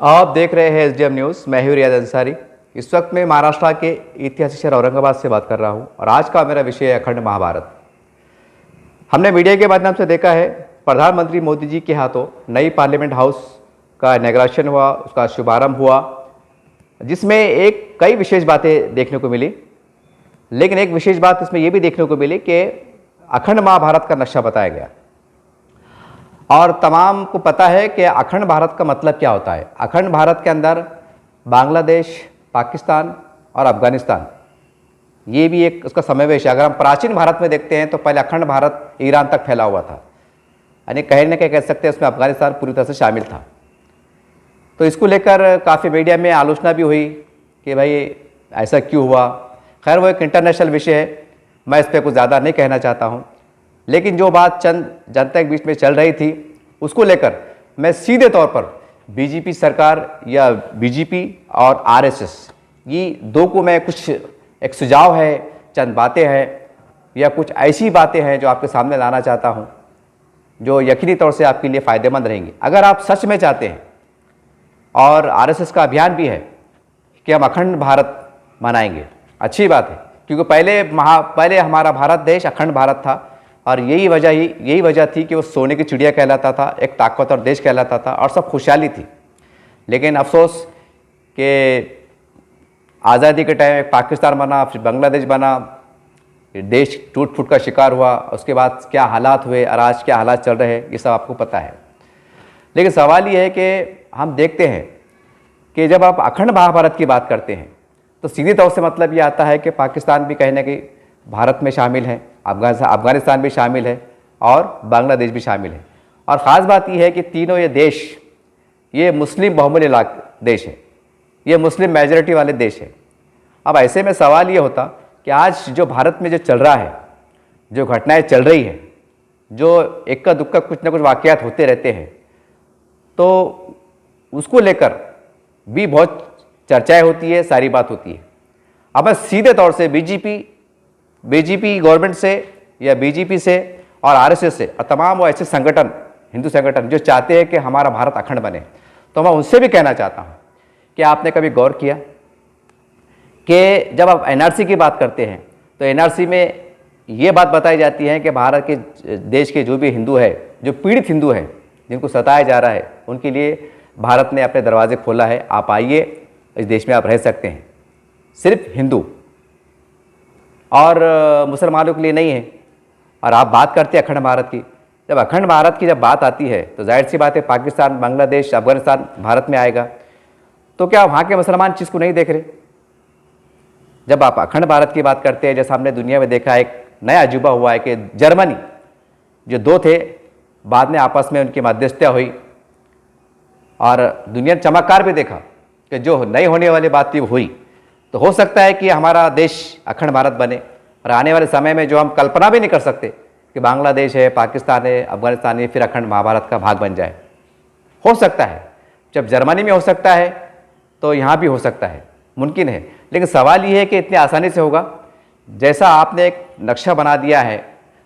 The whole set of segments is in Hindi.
आप देख रहे हैं एसडीएम न्यूज़। मैं हूं रियाज अंसारी। इस वक्त मैं महाराष्ट्र के ऐतिहासिक शहर औरंगाबाद से बात कर रहा हूं और आज का मेरा विषय है अखंड महाभारत। हमने मीडिया के माध्यम से देखा है प्रधानमंत्री मोदी जी के हाथों नई पार्लियामेंट हाउस का इनॉग्रेशन हुआ, उसका शुभारंभ हुआ, जिसमें कई विशेष बातें देखने को मिली। लेकिन एक विशेष बात इसमें यह भी देखने को मिली कि अखंड महाभारत का नक्शा बताया गया और तमाम को पता है कि अखंड भारत का मतलब क्या होता है। अखंड भारत के अंदर बांग्लादेश, पाकिस्तान और अफगानिस्तान, ये भी एक उसका समावेश है। अगर हम प्राचीन भारत में देखते हैं तो पहले अखंड भारत ईरान तक फैला हुआ था, यानी कहीं ना कहीं कह सकते हैं उसमें अफगानिस्तान पूरी तरह से शामिल था। तो इसको लेकर काफ़ी मीडिया में आलोचना भी हुई कि भाई ऐसा क्यों हुआ। खैर वो एक इंटरनेशनल विषय है, मैं इस पर कुछ ज़्यादा नहीं कहना चाहता हूँ। लेकिन जो बात चंद जनता के बीच में चल रही थी उसको लेकर मैं सीधे तौर पर बीजेपी सरकार या बीजेपी और आरएसएस, ये दो को मैं कुछ एक सुझाव है, चंद बातें हैं या कुछ ऐसी बातें हैं जो आपके सामने लाना चाहता हूँ जो यकीनी तौर से आपके लिए फ़ायदेमंद रहेंगी। अगर आप सच में चाहते हैं, और आरएसएस का अभियान भी है कि हम अखंड भारत मनाएंगे, अच्छी बात है, क्योंकि पहले हमारा भारत देश अखंड भारत था और यही वजह थी कि वो सोने की चिड़िया कहलाता था, एक ताकतवर देश कहलाता था और सब खुशहाली थी। लेकिन अफसोस कि आज़ादी के टाइम पाकिस्तान बना, फिर बांग्लादेश बना, देश टूट फूट का शिकार हुआ, उसके बाद क्या हालात हुए और आज क्या हालात चल रहे हैं ये सब आपको पता है। लेकिन सवाल ये है कि हम देखते हैं कि जब आप अखंड महाभारत की बात करते हैं तो सीधी तौर से मतलब ये आता है कि पाकिस्तान भी कहीं ना कहीं भारत में शामिल है, अफगानिस्तान भी शामिल है और बांग्लादेश भी शामिल है। और ख़ास बात यह है कि तीनों ये देश ये मुस्लिम बहुमूल्य देश है, ये मुस्लिम मेजॉरिटी वाले देश है। अब ऐसे में सवाल ये होता कि आज जो भारत में जो चल रहा है, जो घटनाएं चल रही हैं, जो इक्का दुक्का कुछ ना कुछ वाक़यात होते रहते हैं, तो उसको लेकर भी बहुत चर्चाएं होती है, सारी बात होती है। अब मैं सीधे तौर से बीजेपी गवर्नमेंट से या बीजेपी से और आरएसएस से और तमाम वो ऐसे संगठन, हिंदू संगठन जो चाहते हैं कि हमारा भारत अखंड बने, तो मैं उनसे भी कहना चाहता हूँ कि आपने कभी गौर किया कि जब आप एनआरसी की बात करते हैं तो एनआरसी में ये बात बताई जाती है कि भारत के देश के जो भी हिंदू है, जो पीड़ित हिंदू हैं, जिनको सताया जा रहा है, उनके लिए भारत ने अपने दरवाजे खोला है, आप आइए, इस देश में आप रह सकते हैं। सिर्फ हिंदू और मुसलमानों के लिए नहीं है। और आप बात करते हैं अखंड भारत की, जब अखंड भारत की जब बात आती है तो जाहिर सी बात है पाकिस्तान, बांग्लादेश, अफगानिस्तान भारत में आएगा। तो क्या वहाँ के मुसलमान चीज़ को नहीं देख रहे? जब आप अखंड भारत की बात करते हैं, जैसा हमने दुनिया में देखा, एक नया अजूबा हुआ है कि जर्मनी जो दो थे, बाद में आपस में उनकी मध्यस्थता हुई और दुनिया ने चमत्कार भी देखा कि जो नहीं होने वाली बात थी वो हुई। तो हो सकता है कि हमारा देश अखंड भारत बने और आने वाले समय में जो हम कल्पना भी नहीं कर सकते कि बांग्लादेश है, पाकिस्तान है, अफगानिस्तान है, फिर अखंड महाभारत का भाग बन जाए। हो सकता है, जब जर्मनी में हो सकता है तो यहाँ भी हो सकता है, मुमकिन है। लेकिन सवाल ये है कि इतनी आसानी से होगा? जैसा आपने एक नक्शा बना दिया है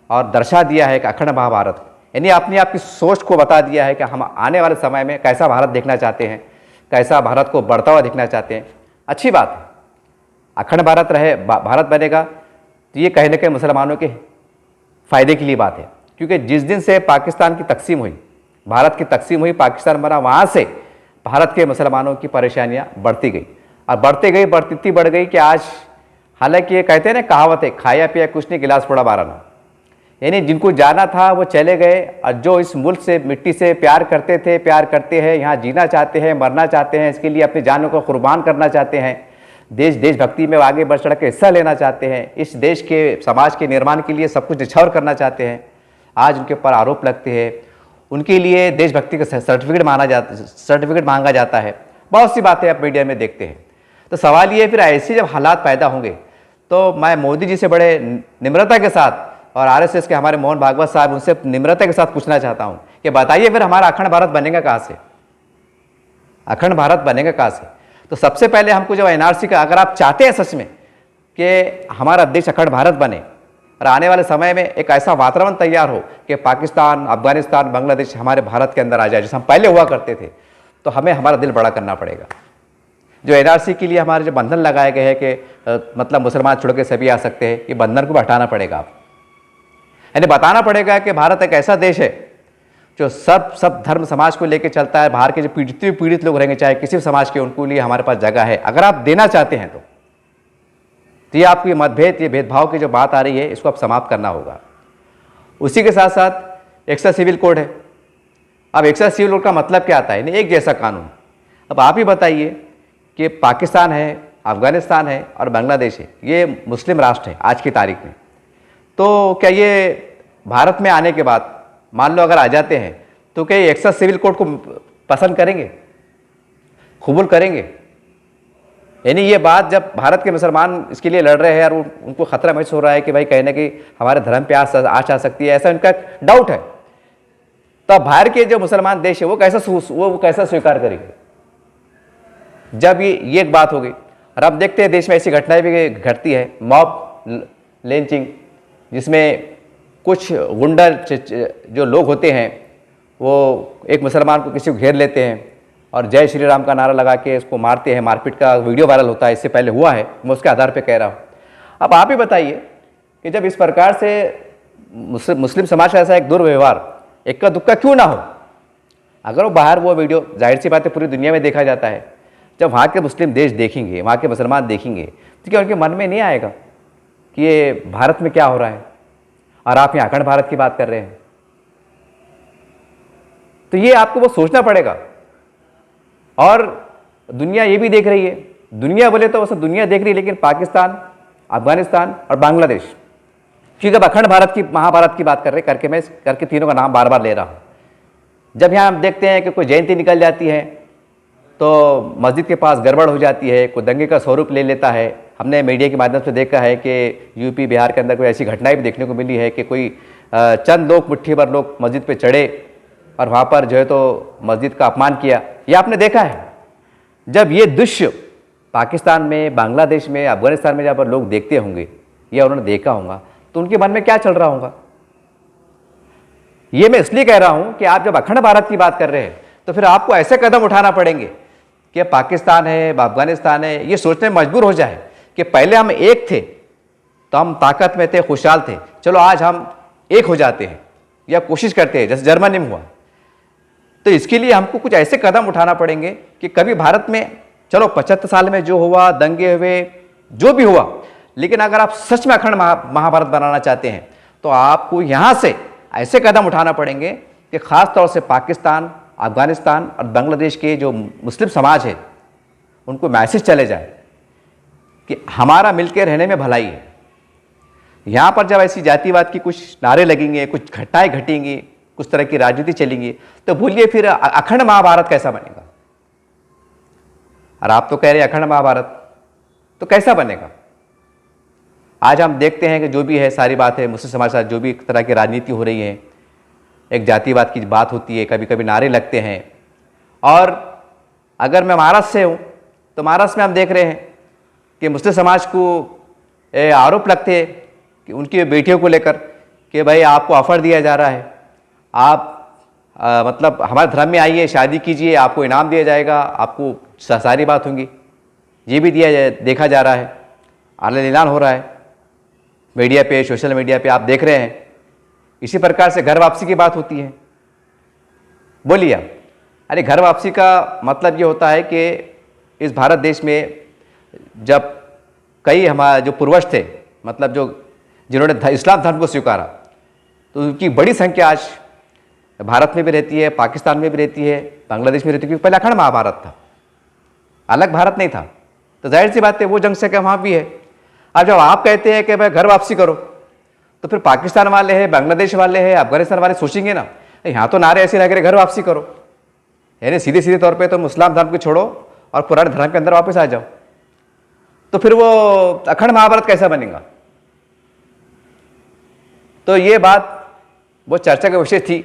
और दर्शा दिया है कि अखंड महाभारत, यानी आपने आपकी सोच को बता दिया है कि हम आने वाले समय में कैसा भारत देखना चाहते हैं, कैसा भारत को बढ़ता हुआ देखना चाहते हैं। अच्छी बात है, अखंड भारत रहे, भारत बनेगा तो ये कहीं ना कहीं मुसलमानों के फ़ायदे के लिए बात है। क्योंकि जिस दिन से पाकिस्तान की तकसीम हुई, भारत की तकसीम हुई, पाकिस्तान बना, वहाँ से भारत के मुसलमानों की परेशानियाँ बढ़ती गई और बढ़ती बढ़ गई कि आज, हालांकि ये कहते हैं ना कहावत है, खाया पिया कुछ नहीं, गिलास फोड़ा बारह। यानी जिनको जाना था वो चले गए और जो इस मुल्क से, मिट्टी से प्यार करते थे, प्यार करते हैं, यहाँ जीना चाहते हैं, मरना चाहते हैं, इसके लिए अपनी जानों को कुर्बान करना चाहते हैं, देशभक्ति में आगे बढ़ चढ़ के हिस्सा लेना चाहते हैं, इस देश के समाज के निर्माण के लिए सब कुछ निछावर करना चाहते हैं, आज उनके ऊपर आरोप लगते हैं, उनके लिए देशभक्ति का सर्टिफिकेट मांगा जाता है। बहुत सी बातें आप मीडिया में देखते हैं। तो सवाल ये, फिर ऐसे जब हालात पैदा होंगे तो मैं मोदी जी से बड़े निम्रता के साथ और आरएसएस के हमारे मोहन भागवत साहब, उनसे निम्रता के साथ पूछना चाहता हूँ कि बताइए फिर हमारा अखंड भारत बनेगा कहाँ से? अखंड भारत बनेगा कहाँ से? तो सबसे पहले हमको जब एनआरसी का, अगर आप चाहते हैं सच में कि हमारा देश अखंड भारत बने और आने वाले समय में एक ऐसा वातावरण तैयार हो कि पाकिस्तान, अफगानिस्तान, बांग्लादेश हमारे भारत के अंदर आ जाए, जैसे हम पहले हुआ करते थे, तो हमें हमारा दिल बड़ा करना पड़ेगा। जो एनआरसी के लिए हमारे जो बंधन लगाए गए हैं कि मतलब मुसलमान छोड़ के सभी आ सकते हैं, ये बंधन को भी हटाना पड़ेगा आप, यानी बताना पड़ेगा कि भारत एक ऐसा देश है जो सब धर्म समाज को लेकर चलता है। बाहर के जो पीड़ित लोग रहेंगे, चाहे किसी भी समाज के, उनको लिए हमारे पास जगह है। अगर आप देना चाहते हैं तो ये आपकी मतभेद, ये भेदभाव की जो बात आ रही है, इसको आप समाप्त करना होगा। उसी के साथ साथ एक्स्ट्रा सिविल कोड है। अब एक्स्ट्रा सिविल कोड का मतलब क्या आता है? नहीं, एक जैसा कानून। अब आप ही बताइए कि पाकिस्तान है, अफगानिस्तान है और बांग्लादेश है, ये मुस्लिम राष्ट्र है आज की तारीख में। तो क्या ये भारत में आने के बाद मान लो अगर आ जाते हैं तो क्या ये एक्स्ट्रा सिविल कोड को पसंद करेंगे, कबूल करेंगे? यानी ये बात जब भारत के मुसलमान इसके लिए लड़ रहे हैं और उनको खतरा महसूस हो रहा है कि भाई कहीं ना कहीं हमारे धर्म पे आँच आ सकती है, ऐसा उनका डाउट है, तब बाहर के जो मुसलमान देश है वो कैसा स्वीकार करेंगे? जब ये एक बात हो गई। और अब देखते हैं देश में ऐसी घटनाएं भी घटती है, मॉब लिंचिंग, जिसमें कुछ गुंडा जो लोग होते हैं वो एक मुसलमान को किसी को घेर लेते हैं और जय श्री राम का नारा लगा के इसको मारते हैं। मारपीट का वीडियो वायरल होता है, इससे पहले हुआ है, मैं उसके आधार पे कह रहा हूँ। अब आप ही बताइए कि जब इस प्रकार से मुस्लिम समाज का ऐसा एक दुर्व्यवहार, इक्का दुक्का क्यों ना हो? अगर वो बाहर वो वीडियो, जाहिर सी बात है पूरी दुनिया में देखा जाता है, जब वहाँ के मुस्लिम देश देखेंगे, वहाँ के मुसलमान देखेंगे, तो क्या उनके मन में नहीं आएगा कि ये भारत में क्या हो रहा है और आप यहाँ अखंड भारत की बात कर रहे हैं? तो ये आपको वो सोचना पड़ेगा। और दुनिया ये भी देख रही है, दुनिया बोले तो वैसे दुनिया देख रही है, लेकिन पाकिस्तान, अफगानिस्तान और बांग्लादेश, क्योंकि अब अखंड भारत की, महाभारत की बात कर रहे करके मैं करके तीनों का नाम बार बार ले रहा हूँ। जब यहाँ हम देखते हैं कि कोई जयंती निकल जाती है तो मस्जिद के पास गड़बड़ हो जाती है, कोई दंगे का स्वरूप ले लेता है। हमने मीडिया के माध्यम से देखा है कि यूपी बिहार के अंदर कोई ऐसी घटनाएं भी देखने को मिली है कि कोई चंद लोग, मुट्ठी भर लोग मस्जिद पे चढ़े और वहाँ पर जो है तो मस्जिद का अपमान किया। ये आपने देखा है। जब ये दृश्य पाकिस्तान में, बांग्लादेश में, अफगानिस्तान में जहाँ पर लोग देखते होंगे या उन्होंने देखा होगा, तो उनके मन में क्या चल रहा होगा? ये मैं इसलिए कह रहा हूँ कि आप जब अखंड भारत की बात कर रहे हैं तो फिर आपको ऐसे कदम उठाना पड़ेंगे कि पाकिस्तान है, अफगानिस्तान है, ये सोचने में मजबूर हो जाए कि पहले हम एक थे तो हम ताकत में थे, खुशहाल थे, चलो आज हम एक हो जाते हैं या कोशिश करते हैं, जैसे जर्मनी में हुआ। तो इसके लिए हमको कुछ ऐसे कदम उठाना पड़ेंगे कि कभी भारत में, चलो 75 साल में जो हुआ, दंगे हुए, जो भी हुआ, लेकिन अगर आप सच में अखंड महाभारत बनाना चाहते हैं तो आपको यहाँ से ऐसे कदम उठाना पड़ेंगे कि खास तौर से पाकिस्तान, अफगानिस्तान और बांग्लादेश के जो मुस्लिम समाज है उनको मैसेज चले जाए कि हमारा मिलकर रहने में भलाई है। यहाँ पर जब ऐसी जातिवाद की कुछ नारे लगेंगे, कुछ घटनाएं घटेंगी, कुछ तरह की राजनीति चलेंगी, तो भूलिए फिर अखंड महाभारत कैसा बनेगा? और आप तो कह रहे हैं अखंड महाभारत, तो कैसा बनेगा? आज हम देखते हैं कि जो भी है सारी बात है, मुस्लिम समाज के साथ जो भी तरह की राजनीति हो रही है, एक जातिवाद की बात होती है, कभी कभी नारे लगते हैं। और अगर मैं महाराष्ट्र से हूँ तो महाराष्ट्र में हम देख रहे हैं कि मुस्लिम समाज को आरोप लगते हैं कि उनकी बेटियों को लेकर कि भाई आपको ऑफर दिया जा रहा है, आप मतलब हमारे धर्म में आइए, शादी कीजिए, आपको इनाम दिया जाएगा, आपको सारी बात होंगी। ये भी देखा जा रहा है, ऐलान हो रहा है मीडिया पे, सोशल मीडिया पे आप देख रहे हैं। इसी प्रकार से घर वापसी की बात होती है। बोलिए आप, अरे घर वापसी का मतलब ये होता है कि इस भारत देश में जब कई हमारे जो पूर्वज थे, मतलब जो जिन्होंने इस्लाम धर्म को स्वीकारा, तो उनकी बड़ी संख्या आज भारत में भी रहती है, पाकिस्तान में भी रहती है, बांग्लादेश में रहती है, क्योंकि पहले अखंड महाभारत था, अलग भारत नहीं था। तो जाहिर सी बात है वो जंग से क्या वहाँ भी है। अब जब आप कहते हैं कि भाई घर वापसी करो, तो फिर पाकिस्तान वाले हैं, बांग्लादेश वाले हैं, अफगानिस्तान वाले सोचेंगे ना, यहाँ तो नारे ऐसे लग रहे घर वापसी करो, यानी सीधे सीधे तौर पे तुम इस्लाम धर्म को छोड़ो और पुराने धर्म के अंदर वापस आ जाओ। तो फिर वो अखंड महाभारत कैसा बनेगा? तो ये बात वो चर्चा का विषय थी,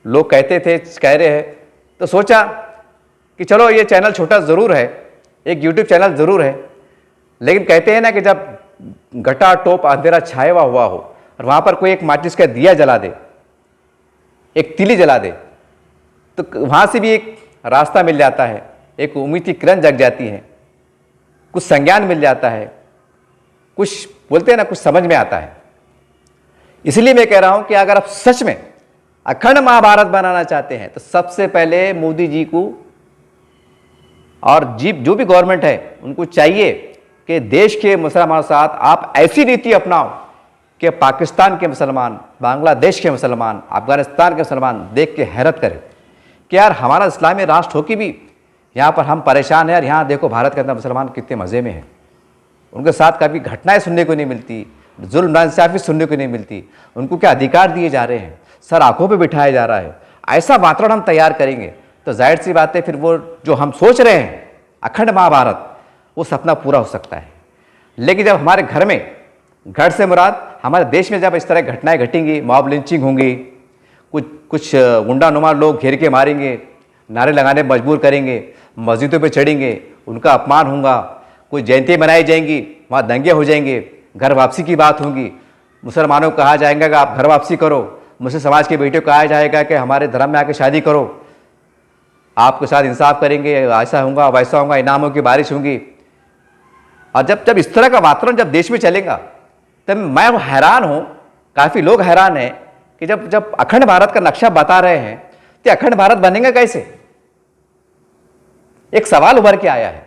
लोग कहते थे, कह रहे हैं, तो सोचा कि चलो ये चैनल छोटा ज़रूर है, एक यूट्यूब चैनल ज़रूर है, लेकिन कहते हैं ना कि जब घटा टोप अंधेरा छाया हुआ हो और वहाँ पर कोई एक माचिस का दिया जला दे, एक तिली जला दे, तो वहाँ से भी एक रास्ता मिल जाता है, एक उम्मीद की किरण जग जाती है, कुछ संज्ञान मिल जाता है, कुछ बोलते हैं ना, कुछ समझ में आता है। इसलिए मैं कह रहा हूं कि अगर आप सच में अखंड महाभारत बनाना चाहते हैं तो सबसे पहले मोदी जी को और जो भी गवर्नमेंट है उनको चाहिए कि देश के मुसलमानों के साथ आप ऐसी नीति अपनाओ कि पाकिस्तान के मुसलमान, बांग्लादेश के मुसलमान, अफगानिस्तान के मुसलमान देख के हैरत करें कि यार हमारा इस्लामी राष्ट्र हो कि भी यहाँ पर हम परेशान हैं, और यहाँ देखो भारत के अंदर मुसलमान कितने मज़े में हैं। उनके साथ कभी घटनाएं सुनने को नहीं मिलती, जुल्म नाइंसाफ़ी सुनने को नहीं मिलती, उनको क्या अधिकार दिए जा रहे हैं, सर आंखों पे बिठाया जा रहा है। ऐसा वातावरण हम तैयार करेंगे तो जाहिर सी बात है फिर वो जो हम सोच रहे हैं अखंड महाभारत, वो सपना पूरा हो सकता है। लेकिन जब हमारे घर में, घर से मुराद हमारे देश में जब इस तरह घटनाएं घटेंगी, मॉब लिंचिंग होंगी, कुछ गुंडा नुमा लोग घेर के मारेंगे, नारे लगाने मजबूर करेंगे, मस्जिदों पे चढ़ेंगे, उनका अपमान होगा, कोई जयंती मनाई जाएंगी, वहाँ दंगे हो जाएंगे, घर वापसी की बात होगी, मुसलमानों को कहा जाएगा कि आप घर वापसी करो, मुस्लिम समाज के बेटियों को कहा जाएगा कि हमारे धर्म में आके शादी करो, आपके साथ इंसाफ करेंगे, ऐसा होगा वैसा होगा, इनामों की बारिश होगी। और जब इस तरह का वातावरण जब देश में चलेगा तब मैं हैरान हूँ, काफ़ी लोग हैरान हैं कि जब अखंड भारत का नक्शा बता रहे हैं तो अखंड भारत बनेगा कैसे, एक सवाल उभर के आया है।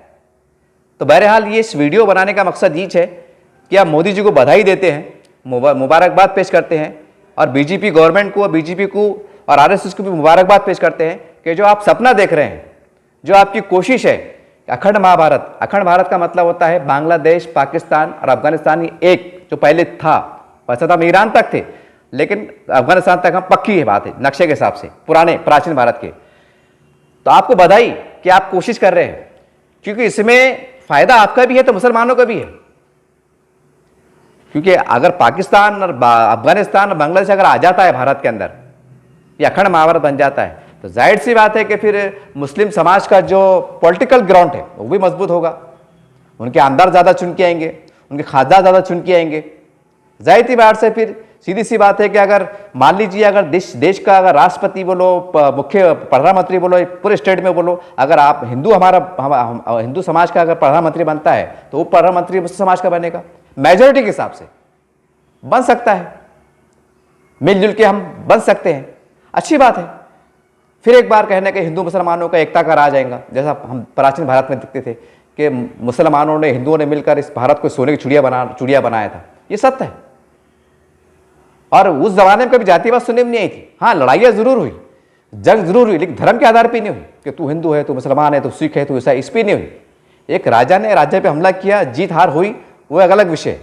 तो बहरहाल ये इस वीडियो बनाने का मकसद ये है कि आप मोदी जी को बधाई देते हैं, मुबारकबाद पेश करते हैं, और बीजेपी गवर्नमेंट को, बीजेपी को और आरएसएस को भी मुबारकबाद पेश करते हैं कि जो आप सपना देख रहे हैं, जो आपकी कोशिश है अखंड महाभारत। अखंड भारत का मतलब होता है बांग्लादेश, पाकिस्तान और अफगानिस्तान एक, जो पहले था, वैसा तो हम ईरान तक थे लेकिन अफगानिस्तान तक हम पक्की है बात है नक्शे के हिसाब से, पुराने प्राचीन भारत के। तो आपको बधाई कि आप कोशिश कर रहे हैं, क्योंकि इसमें फायदा आपका भी है तो मुसलमानों का भी है। क्योंकि अगर पाकिस्तान और अफगानिस्तान और बांग्लादेश अगर आ जाता है भारत के अंदर, ये अखंड महाभारत बन जाता है, तो जाहिर सी बात है कि फिर मुस्लिम समाज का जो पॉलिटिकल ग्राउंड है वो भी मजबूत होगा, उनके आमदार ज़्यादा चुन के आएंगे, उनके खासदार ज़्यादा चुन के आएंगे। जाहिर सी बात से फिर सीधी सी बात है कि अगर मान लीजिए अगर देश का अगर राष्ट्रपति बोलो, मुख्य प्रधानमंत्री बोलो, पूरे स्टेट में बोलो, अगर आप हिंदू, हमारा हिंदू समाज का अगर प्रधानमंत्री बनता है तो वो प्रधानमंत्री मुस्लिम समाज का बनेगा, मेजोरिटी के हिसाब से बन सकता है, मिलजुल के हम बन सकते हैं, अच्छी बात है। फिर एक बार कहने के हिंदू मुसलमानों का एकता का राज आएगा, जैसा हम प्राचीन भारत में देखते थे कि मुसलमानों ने, हिंदुओं ने मिलकर इस भारत को सोने की चिड़िया बनाया था, ये सत्य है। और उस जमाने में कभी जातिवाद सुनने में नहीं आई थी। हाँ, लड़ाइयाँ जरूर हुई, जंग जरूर हुई, लेकिन धर्म के आधार पर नहीं हुई कि तू हिंदू है, तू मुसलमान है, तू सिख है, तू ईसाई, इस पर नहीं हुई। एक राजा ने राज्य पे हमला किया, जीत हार हुई, वो एक अलग विषय है,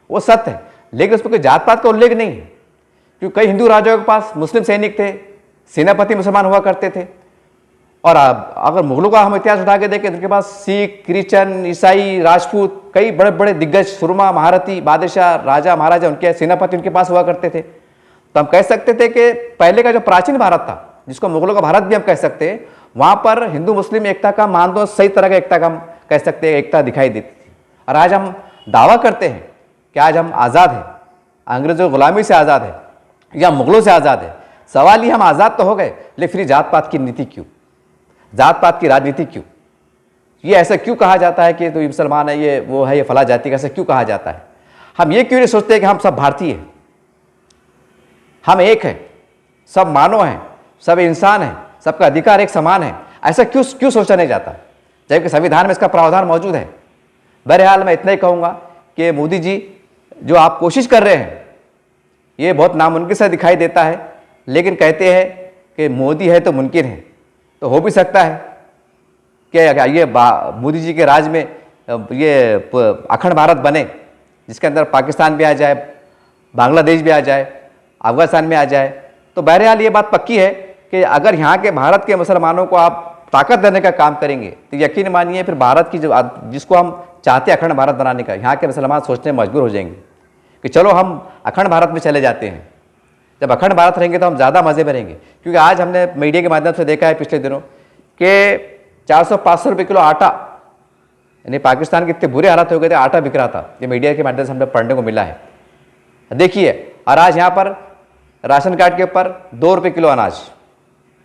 वो सत्य है, लेकिन उसमें कोई जात पात का उल्लेख नहीं है। क्योंकि कई हिंदू राजाओं के पास मुस्लिम सैनिक थे, सेनापति मुसलमान हुआ करते थे। और अगर मुगलों का हम इतिहास उठा के देखें तो उनके पास सिख, क्रिश्चियन, ईसाई, राजपूत, कई बड़े बड़े दिग्गज, सुरमा, महारथी, बादशाह, राजा, महाराजा, उनके सेनापति उनके पास हुआ करते थे। तो हम कह सकते थे कि पहले का जो प्राचीन भारत था, जिसको मुगलों का भारत भी हम कह सकते हैं, वहाँ पर हिंदू मुस्लिम एकता का, मान दो सही तरह का एकता का हम कह सकते हैं, एकता दिखाई देती थी। और आज हम दावा करते हैं कि आज हम आज़ाद हैं, अंग्रेजों की गुलामी से आज़ाद है या मुगलों से आज़ाद है। सवाल ये, हम आज़ाद तो हो गए, लेकिन फिर जात पात की नीति क्यों, जात पात की राजनीति क्यों? ये ऐसा क्यों कहा जाता है कि तो मुसलमान है, ये वो है, ये फला जाति का, ऐसा क्यों कहा जाता है? हम ये क्यों नहीं सोचते कि हम सब भारतीय हैं, हम एक हैं, सब मानव हैं, सब इंसान हैं, सबका अधिकार एक समान है? ऐसा क्यों सोचा नहीं जाता, जबकि संविधान में इसका प्रावधान मौजूद है। बहरहाल मैं इतना ही कहूँगा कि मोदी जी जो आप कोशिश कर रहे हैं, ये बहुत नामुमकिन सा दिखाई देता है, लेकिन कहते हैं कि मोदी है तो मुमकिन है, तो हो भी सकता है कि ये मोदी जी के राज में ये अखंड भारत बने, जिसके अंदर पाकिस्तान भी आ जाए, बांग्लादेश भी आ जाए, अफगानिस्तान में आ जाए। तो बहरहाल ये बात पक्की है कि अगर यहाँ के भारत के मुसलमानों को आप ताकत देने का काम करेंगे तो यकीन मानिए फिर भारत की जो, जिसको हम चाहते हैं अखंड भारत बनाने का, यहाँ के मुसलमान सोचने में मजबूर हो जाएंगे कि चलो हम अखंड भारत में चले जाते हैं। जब अखंड भारत रहेंगे तो हम ज़्यादा मज़े में रहेंगे, क्योंकि आज हमने मीडिया के माध्यम से देखा है पिछले दिनों कि 400-500 रुपये किलो आटा, यानी पाकिस्तान के इतने बुरे हालात हो गए थे, आटा बिक रहा था। ये मीडिया के माध्यम से हमने पढ़ने को मिला है, देखिए। और आज यहाँ पर राशन कार्ड के ऊपर 2 रुपये किलो अनाज,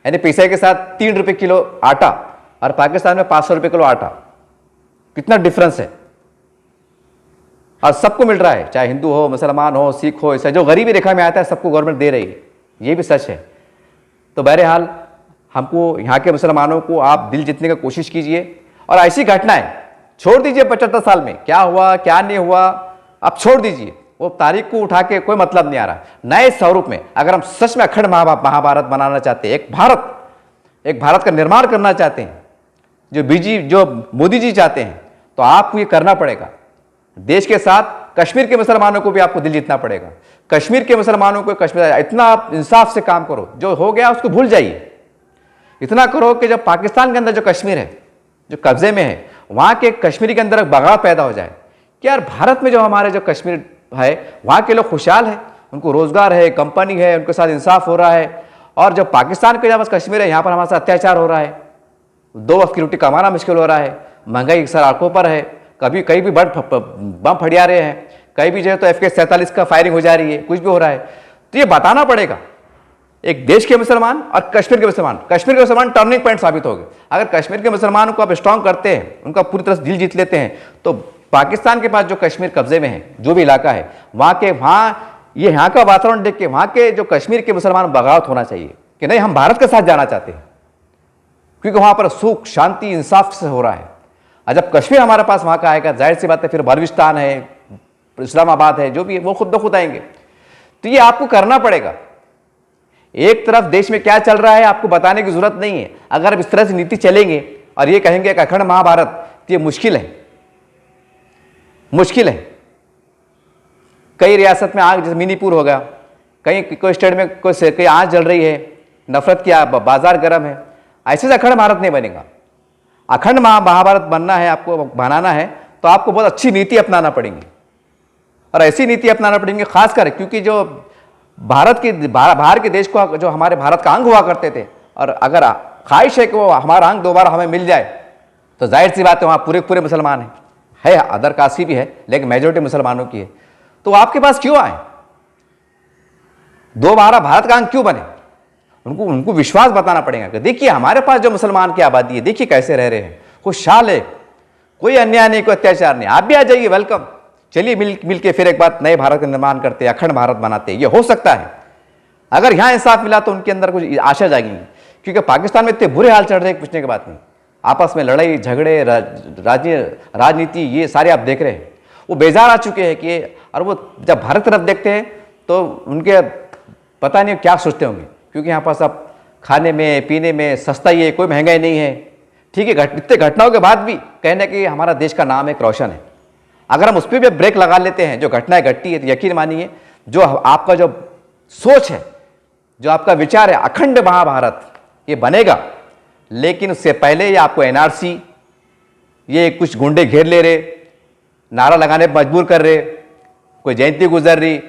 यानी पैसे के साथ 3 रुपये किलो आटा और पाकिस्तान में 500 रुपये किलो आटा, कितना डिफरेंस है। और सबको मिल रहा है, चाहे हिंदू हो, मुसलमान हो, सिख हो, ईसाई, जो गरीबी रेखा में आता है सबको गवर्नमेंट दे रही है, ये भी सच है। तो बहरहाल हमको यहाँ के मुसलमानों को आप दिल जीतने की कोशिश कीजिए और ऐसी घटनाएं छोड़ दीजिए। 75 साल में क्या हुआ क्या नहीं हुआ आप छोड़ दीजिए, वो तारीख को उठा के कोई मतलब नहीं आ रहा। नए स्वरूप में अगर हम सच में अखंड महाभारत बनाना चाहते हैं, एक भारत का निर्माण करना चाहते हैं, जो मोदी जी चाहते हैं, तो आपको ये करना पड़ेगा। देश के साथ कश्मीर के मुसलमानों को भी आपको दिल जीतना पड़ेगा। कश्मीर के मुसलमानों को कश्मीर, इतना आप इंसाफ से काम करो, जो हो गया उसको भूल जाइए। इतना करो कि जब पाकिस्तान के अंदर जो कश्मीर है, जो कब्जे में है, वहां के कश्मीरी के अंदर एक बगावत पैदा हो जाए कि यार भारत में जो हमारे जो कश्मीर है वहां के लोग खुशहाल है, उनको रोजगार है, कंपनी है, उनके साथ इंसाफ हो रहा है। और जब पाकिस्तान के जब कश्मीर है, यहाँ पर हमारे साथ अत्याचार हो रहा है, 2 वक्त की रोटी कमाना मुश्किल हो रहा है, महंगाई सड़कों पर है, कभी कहीं भी बम फड़िया रहे हैं, कहीं भी जो है तो FK-47 का फायरिंग हो जा रही है, कुछ भी हो रहा है। तो ये बताना पड़ेगा एक देश के मुसलमान और कश्मीर के मुसलमान टर्निंग पॉइंट साबित हो गए। अगर कश्मीर के मुसलमानों को आप स्ट्रांग करते हैं, उनका पूरी तरह से दिल जीत लेते हैं, तो पाकिस्तान के पास जो कश्मीर कब्जे में है, जो भी इलाका है, यहाँ का वातावरण देख के वहाँ के जो कश्मीर के मुसलमान बगावत होना चाहिए कि नहीं, हम भारत के साथ जाना चाहते हैं, क्योंकि वहाँ पर सुख शांति इंसाफ से हो रहा है। और जब कश्मीर हमारे पास वहाँ का आएगा, जाहिर सी बात है फिर बलूचिस्तान है, इस्लामाबाद है, जो भी है वो खुद ब खुद आएंगे। तो ये आपको करना पड़ेगा। एक तरफ देश में क्या चल रहा है आपको बताने की जरूरत नहीं है। अगर आप इस तरह से नीति चलेंगे और ये कहेंगे कि अखंड महाभारत, तो ये मुश्किल है। कई रियासत में आग, जैसे मिनीपुर हो गया, कहीं कोई स्टेट में कोई आग जल रही है, नफरत की बाजार गर्म है, ऐसे से अखंड भारत नहीं बनेगा। अखंड महाभारत बनना है, आपको बनाना है, तो आपको बहुत अच्छी नीति अपनाना पड़ेगी। और ऐसी नीति अपनाना पड़ेंगे खासकर, क्योंकि जो बाहर के देश को, जो हमारे भारत का अंग हुआ करते थे, और अगर ख्वाहिश है कि वो हमारा अंग दोबारा हमें मिल जाए, तो जाहिर सी बात है वहाँ पूरे मुसलमान है अदर कास्ट की भी है, लेकिन मेजोरिटी मुसलमानों की है। तो आपके पास क्यों आए, दोबारा भारत का अंग क्यों बने? उनको विश्वास बताना पड़ेगा कि देखिए हमारे पास जो मुसलमान की आबादी है, देखिए कैसे रह रहे हैं, खुशहाल है, कोई अन्याय नहीं, कोई अत्याचार नहीं। आप भी आ जाइए, वेलकम। चलिए मिल के फिर एक बार नए भारत का निर्माण करते हैं, अखंड भारत बनाते हैं। ये हो सकता है। अगर यहां इंसाफ मिला तो उनके अंदर कुछ आशा जागेगी, क्योंकि पाकिस्तान में इतने बुरे हाल चल रहे हैं, पूछने की बात नहीं। आपस में लड़ाई झगड़े, राजनीति, ये सारे आप देख रहे हैं। वो बेजार आ चुके हैं कि, और वो जब भारत तरफ देखते हैं तो उनके पता नहीं क्या सोचते होंगे, क्योंकि यहाँ पास आप खाने में पीने में सस्ता ही है, कोई महंगाई नहीं है। ठीक है, इतने घटनाओं के बाद भी कहने कि हमारा देश का नाम एक रोशन है। अगर हम उस पर भी ब्रेक लगा लेते हैं, जो घटनाएं घटती है, तो यकीन मानिए जो आपका जो सोच है, जो आपका विचार है, अखंड महाभारत ये बनेगा। लेकिन उससे पहले ये आपको NRC, ये कुछ गुंडे घेर ले रहे, नारा लगाने पर मजबूर कर रहे, कोई जयंती गुजर रही,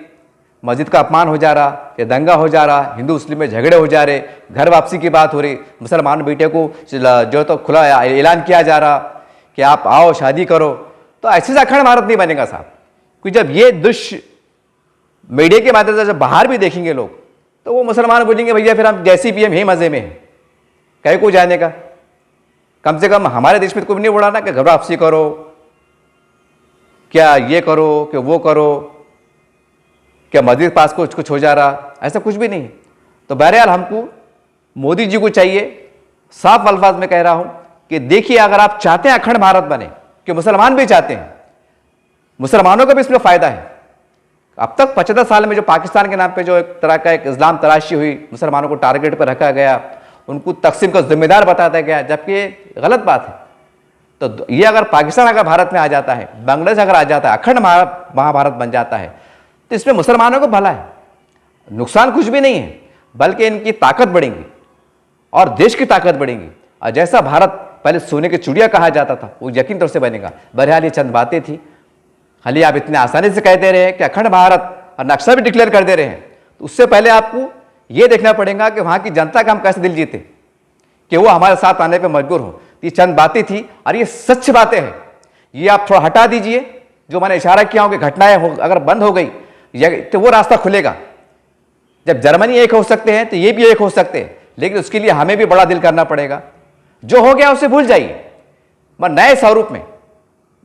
मस्जिद का अपमान हो जा रहा, या दंगा हो जा रहा, हिंदू मुस्लिम में झगड़े हो जा रहे, घर वापसी की बात हो रही, मुसलमान बेटे को जो तो खुला ऐलान किया जा रहा कि आप आओ शादी करो। तो ऐसे से अखंड भारत नहीं बनेगा साहब। क्योंकि जब ये दृश्य मीडिया के माध्यम से जब बाहर भी देखेंगे लोग, तो वो मुसलमान बोलेंगे भैया फिर हम जैसी भी हम यही मजे में हैं, कहीं को जाने का। कम से कम हमारे देश में तो कोई नहीं बोला ना कि घर वापसी करो, क्या ये करो कि वो करो, क्या मस्जिद पास कुछ हो जा रहा, ऐसा कुछ भी नहीं। तो बहरहाल हमको मोदी जी को चाहिए, साफ अल्फाज में कह रहा हूं कि देखिए अगर आप चाहते हैं अखंड भारत बने, कि मुसलमान भी चाहते हैं, मुसलमानों का भी इसमें फायदा है। अब तक 75 साल में जो पाकिस्तान के नाम पे जो एक तरह का एक इस्लाम तराशी हुई, मुसलमानों को टारगेट पर रखा गया, उनको तकसीम का जिम्मेदार बताया गया, जबकि गलत बात है। तो ये अगर पाकिस्तान अगर भारत में आ जाता है, बांग्लादेश अगर आ जाता है, अखंड महाभारत बन जाता है, तो इसमें मुसलमानों को भला है, नुकसान कुछ भी नहीं है, बल्कि इनकी ताकत बढ़ेगी और देश की ताकत बढ़ेगी। और जैसा भारत पहले सोने की चिड़िया कहा जाता था, वो यकीन तौर से बनेगा। बहरहाल ये चंद बातें थी, खाली आप इतने आसानी से कह दे रहे हैं कि अखंड भारत और नक्शा भी डिक्लेयर कर दे रहे हैं, तो उससे पहले आपको ये देखना पड़ेगा कि वहाँ की जनता का हम कैसे दिल जीते, कि वो हमारे साथ आने पर मजबूर हो। ये चंद बातें थी और ये सच बातें हैं। ये आप थोड़ा हटा दीजिए, जो मैंने इशारा किया हो कि घटनाएं अगर बंद हो गई तो वो रास्ता खुलेगा। जब जर्मनी एक हो सकते हैं तो ये भी एक हो सकते हैं, लेकिन उसके लिए हमें भी बड़ा दिल करना पड़ेगा। जो हो गया उसे भूल जाइए, मगर नए स्वरूप में,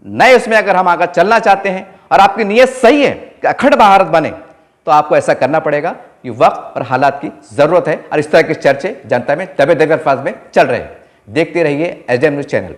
नए उसमें अगर हम आगे चलना चाहते हैं और आपकी नीयत सही है कि अखंड भारत बने, तो आपको ऐसा करना पड़ेगा। ये वक्त और हालात की जरूरत है और इस तरह के चर्चे जनता में दबे दबे अल्फाज में चल रहे हैं। देखते रहिए एसडीएम न्यूज चैनल।